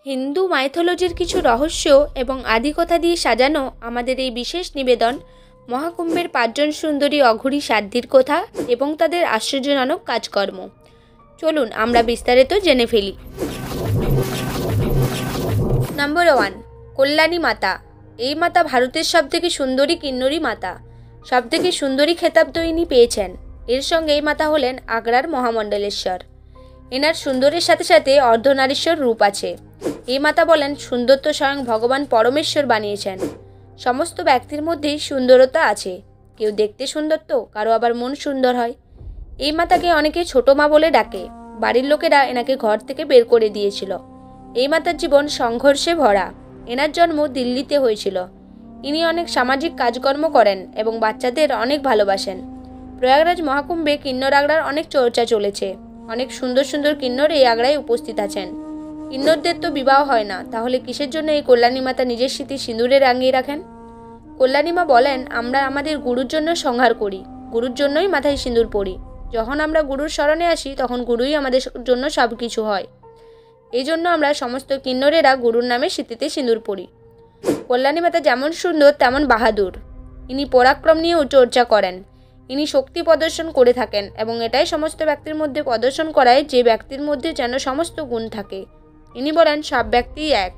হিন্দু মাইথোলজির কিছু রহস্য এবং আদিকথা দিয়ে সাজানো আমাদের এই বিশেষ নিবেদন মহাকুম্ভের 5 জন সুন্দরী অঘরী সাধ্যির কথা এবং তাদের আশ্চর্যজনক কাজকর্ম। চলুন আমরা বিস্তারিত জেনে ফেলি। নাম্বার 1, কল্যাণী মাতা। এই মাতা ভারতের সবথেকে সুন্দরী কিন্নরী মাতা। সবথেকে সুন্দরী খেতাব তো ইনি পেয়েছেন। এর সঙ্গে এই মাতা হলেন আগ্রার মহামণ্ডলেশ্বর। এনার সুন্দরের সাথে সাথে অর্ধনারীশ্বর রূপ আছে। এই মাতা বলেন সুন্দর তো স্বয়ং ভগবান পরমেশ্বর বানিয়েছেন। সমস্ত ব্যক্তির মধ্যেই সুন্দরতা আছে। কেউ দেখতে সুন্দর তো কারো আবার মন সুন্দর হয়। এই মাতাকে অনেকে ছোট মা বলে ডাকে। বাড়ির লোকেরা এনাকে ঘর থেকে বের করে দিয়েছিল। এই মাতার জীবন সংঘর্ষে ভরা। এনার জন্ম দিল্লিতে হয়েছিল। ইনি অনেক সামাজিক কাজকর্ম করেন এবং বাচ্চাদের অনেক ভালোবাসেন। প্রয়াগরাজ মহাকুম্ভে কিন্নর আগ্রার অনেক চর্চা চলেছে। অনেক সুন্দর সুন্দর কিন্নর এই আগ্রায় উপস্থিত আছেন। কিন্নরদের তো বিবাহ হয় না, তাহলে কিসের জন্য এই কল্যাণী মাতা নিজের স্মৃতি সিঁদুরে রাঙিয়ে রাখেন? কল্যাণী মা বলেন, আমরা আমাদের গুরুর জন্য সংহার করি, গুরুর জন্যই মাথায় সিঁদুর পরি। যখন আমরা গুরুর শরণে আসি তখন গুরুই আমাদের জন্য সব কিছু হয়। এই জন্য আমরা সমস্ত কিন্নরেরা গুরুর নামে স্মৃতিতে সিঁদুর পরি। কল্যাণী মাতা যেমন সুন্দর তেমন বাহাদুর। ইনি পরাক্রম নিয়েও চর্চা করেন। ইনি শক্তি প্রদর্শন করে থাকেন এবং এটাই সমস্ত ব্যক্তির মধ্যে প্রদর্শন করায় যে ব্যক্তির মধ্যে যেন সমস্ত গুণ থাকে। ইনি বলেন সব ব্যক্তিই এক।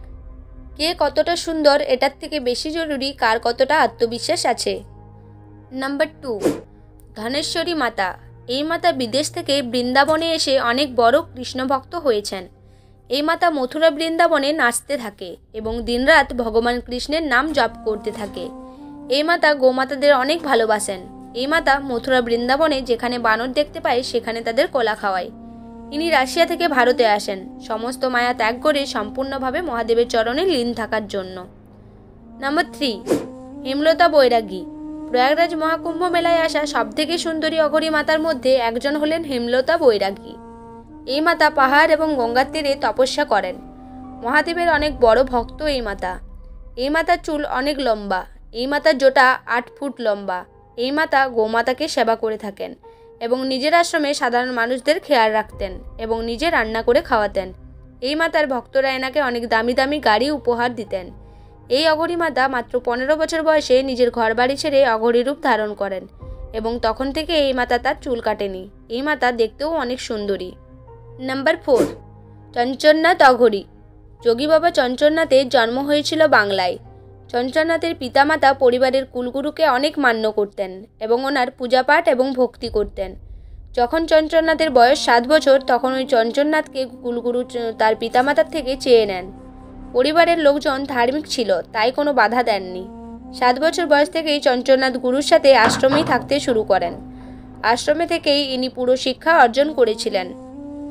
কে কতটা সুন্দর এটার থেকে বেশি জরুরি কার কতটা আত্মবিশ্বাস আছে। নাম্বার 2, ধনেশ্বরী মাতা। এই মাতা বিদেশ থেকে বৃন্দাবনে এসে অনেক বড় কৃষ্ণ ভক্ত হয়েছেন। এই মাতা মথুরা বৃন্দাবনে নাচতে থাকে এবং দিনরাত ভগবান কৃষ্ণের নাম জপ করতে থাকে। এই মাতা গোমাতাদের অনেক ভালোবাসেন। এই মাতা মথুরা বৃন্দাবনে যেখানে বানর দেখতে পায় সেখানে তাদের কলা খাওয়ায়। ইনি রাশিয়া থেকে ভারতে আসেন সমস্ত মায়া ত্যাগ করে সম্পূর্ণভাবে মহাদেবের চরণে লীন থাকার জন্য। নাম্বার 3, হেমলতা বৈরাগী। প্রয়াগরাজ মহাকুম্ভ মেলায় আসা সবথেকে সুন্দরী অঘরী মাতার মধ্যে একজন হলেন হেমলতা বৈরাগী। এই মাতা পাহাড় এবং গঙ্গার তীরে তপস্যা করেন। মহাদেবের অনেক বড় ভক্ত এই মাতা। এই মাতার চুল অনেক লম্বা। এই মাতার জটা 8 ফুট লম্বা। এই মাতা গোমাতাকে সেবা করে থাকেন এবং নিজের আশ্রমে সাধারণ মানুষদের খেয়াল রাখতেন এবং নিজে রান্না করে খাওয়াতেন। এই মাতার ভক্তরা এনাকে অনেক দামি দামি গাড়ি উপহার দিতেন। এই অঘরী মাতা মাত্র 15 বছর বয়সে নিজের ঘর বাড়ি ছেড়ে অঘরী রূপ ধারণ করেন এবং তখন থেকে এই মাতা তার চুল কাটেনি। এই মাতা দেখতেও অনেক সুন্দরী। নাম্বার 4, চঞ্চলনাথ অঘরী। যোগী বাবা চঞ্চলনাথের জন্ম হয়েছিল বাংলায়। চঞ্চলনাথের পিতামাতা পরিবারের কুলগুরুকে অনেক মান্য করতেন এবং ওনার পূজাপাঠ এবং ভক্তি করতেন। যখন চঞ্চলনাথের বয়স 7 বছর তখন ওই চঞ্চলনাথকে কুলগুরু তার পিতামাতার থেকে চেয়ে নেন। পরিবারের লোকজন ধার্মিক ছিল, তাই কোনো বাধা দেননি। 7 বছর বয়স থেকেই চঞ্চলনাথ গুরুর সাথে আশ্রমেই থাকতে শুরু করেন। আশ্রমে থেকেই ইনি পুরো শিক্ষা অর্জন করেছিলেন।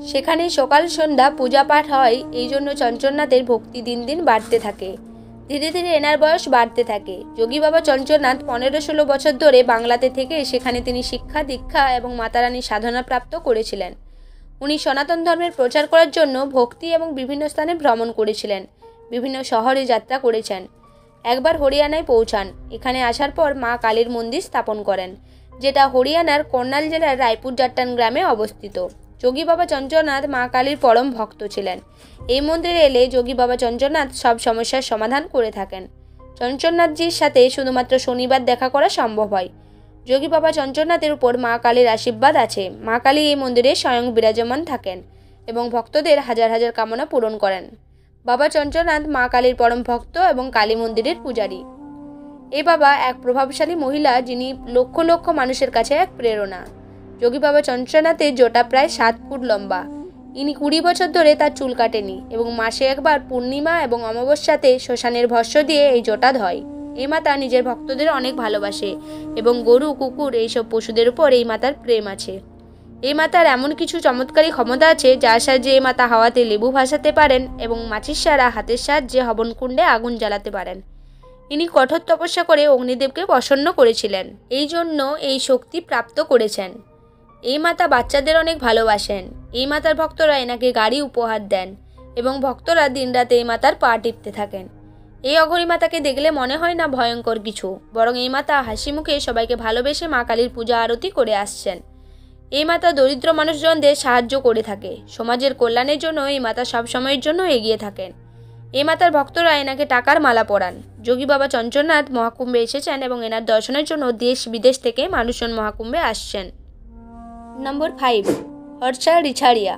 সেখানে সকাল সন্ধ্যা পূজা পাঠ হয়। এই জন্য চঞ্চলনাথের ভক্তি দিন দিন বাড়তে থাকে। ধীরে ধীরে এনার বয়স বাড়তে থাকে। যোগী বাবা চঞ্চলনাথ 15-16 বছর ধরে বাংলাতে থেকে সেখানে তিনি শিক্ষা দীক্ষা এবং মাতারানী সাধনা প্রাপ্ত করেছিলেন। উনি সনাতন ধর্মের প্রচার করার জন্য ভক্তি এবং বিভিন্ন স্থানে ভ্রমণ করেছিলেন। বিভিন্ন শহরে যাত্রা করেছেন। একবার হরিয়ানায় পৌঁছান। এখানে আসার পর মা কালীর মন্দির স্থাপন করেন, যেটা হরিয়ানার কর্নাল জেলার রায়পুর জাট্টান গ্রামে অবস্থিত। যোগী বাবা চঞ্চলনাথ মা কালীর পরম ভক্ত ছিলেন। এই মন্দিরে এলে যোগী বাবা চঞ্চলনাথ সব সমস্যার সমাধান করে থাকেন। চঞ্চলনাথজির সাথে শুধুমাত্র শনিবার দেখা করা সম্ভব হয়। যোগী বাবা চঞ্চলনাথের উপর মা কালীর আশীর্বাদ আছে। মা কালী এই মন্দিরে স্বয়ং বিরাজমান থাকেন এবং ভক্তদের হাজার হাজার কামনা পূরণ করেন। বাবা চঞ্চলনাথ মা কালীর পরম ভক্ত এবং কালী মন্দিরের পূজারী। এই বাবা এক প্রভাবশালী মহিলা, যিনি লক্ষ লক্ষ মানুষের কাছে এক প্রেরণা। যোগী বাবা চঞ্চলনাথের জটা প্রায় 7 ফুট লম্বা। ইনি 20 বছর ধরে তার চুল কাটেনি এবং মাসে একবার পূর্ণিমা এবং অমাবস্যাতে শ্মশানের ভস্য দিয়ে এই জটা ধয়। এই মাতা নিজের ভক্তদের অনেক ভালোবাসে এবং গরু কুকুর এইসব পশুদের উপর এই মাতার প্রেম আছে। এই মাতার এমন কিছু চমৎকারী ক্ষমতা আছে যার সাহায্যে এই মাতা হাওয়াতে লেবু ভাসাতে পারেন এবং মাছির সারা হাতের সাহায্যে হবনকুণ্ডে আগুন জ্বালাতে পারেন। ইনি কঠোর তপস্যা করে অগ্নিদেবকে প্রসন্ন করেছিলেন, এই জন্য এই শক্তি প্রাপ্ত করেছেন। এই মাতা বাচ্চাদের অনেক ভালোবাসেন। এই মাতার ভক্তরা এনাকে গাড়ি উপহার দেন এবং ভক্তরা দিনরাতে এই মাতার পা টিপতে থাকেন। এই অঘরী মাতাকে দেখলে মনে হয় না ভয়ঙ্কর কিছু, বরং এই মাতা হাসি মুখে সবাইকে ভালোবেসে মা কালীর পূজা আরতি করে আসছেন। এই মাতা দরিদ্র মানুষজনদের সাহায্য করে থাকে। সমাজের কল্যাণের জন্য এই মাতা সব সময়ের জন্য এগিয়ে থাকেন। এই মাতার ভক্তরা এনাকে টাকার মালা পরান। যোগী বাবা চঞ্চলনাথ মহাকুম্ভে এসেছেন এবং এনার দর্শনের জন্য দেশ বিদেশ থেকে মানুষজন মহাকুম্ভে আসছেন। নম্বর 5, হর্ষা রিছাড়িয়া।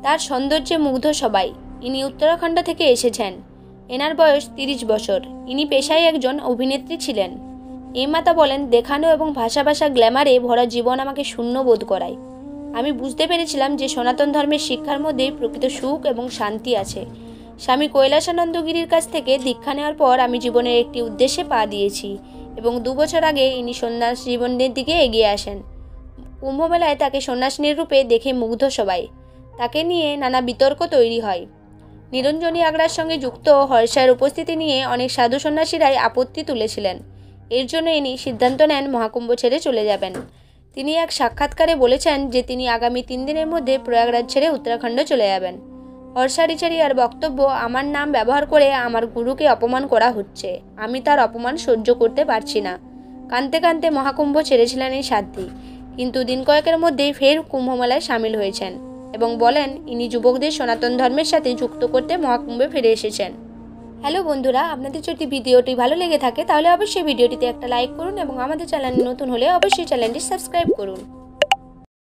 তার সৌন্দর্যে মুগ্ধ সবাই। ইনি উত্তরাখণ্ড থেকে এসেছেন। এনার বয়স 30 বছর। ইনি পেশায় একজন অভিনেত্রী ছিলেন। এই মাতা বলেন, দেখানো এবং ভাষা গ্ল্যামারে ভরা জীবন আমাকে শূন্য বোধ করায়। আমি বুঝতে পেরেছিলাম যে সনাতন ধর্মের শিক্ষার মধ্যেই প্রকৃত সুখ এবং শান্তি আছে। স্বামী কৈলাসানন্দ গিরির কাছ থেকে দীক্ষা নেওয়ার পর আমি জীবনের একটি উদ্দেশ্যে পা দিয়েছি এবং 2 বছর আগে ইনি সন্ন্যাস জীবনের দিকে এগিয়ে আসেন। কুম্ভমেলায় তাকে সন্ন্যাসিনীর রূপে দেখে মুগ্ধ সবাই। তাকে নিয়ে নানা বিতর্ক তৈরি হয়। নিরঞ্জনী আগ্রার সঙ্গে যুক্ত হর্ষার উপস্থিতি নিয়ে অনেক সাধু সন্ন্যাসীরাই আপত্তি তুলেছিলেন। এর জন্য ইনি সিদ্ধান্ত নেন মহাকুম্ভ ছেড়ে চলে যাবেন। তিনি এক সাক্ষাৎকারে বলেছেন যে তিনি আগামী 3 দিনের মধ্যে প্রয়াগরাজ ছেড়ে উত্তরাখণ্ড চলে যাবেন। হর্ষা রিছাড়িয়ার বক্তব্য, আমার নাম ব্যবহার করে আমার গুরুকে অপমান করা হচ্ছে। আমি তার অপমান সহ্য করতে পারছি না। কাঁদতে কাঁদতে মহাকুম্ভ ছেড়েছিলেন এই সাধ্বী, কিন্তু দিন কয়েকের মধ্যেই ফের কুম্ভমেলায় সামিল হয়েছেন এবং বলেন ইনি যুবকদের সনাতন ধর্মের সাথে যুক্ত করতে মহাকুম্ভে ফিরে এসেছেন। হ্যালো বন্ধুরা, আপনাদের যদি ভিডিওটি ভালো লেগে থাকে তাহলে অবশ্যই ভিডিওটিতে একটা লাইক করুন এবং আমাদের চ্যানেল নতুন হলে অবশ্যই চ্যানেলটি সাবস্ক্রাইব করুন।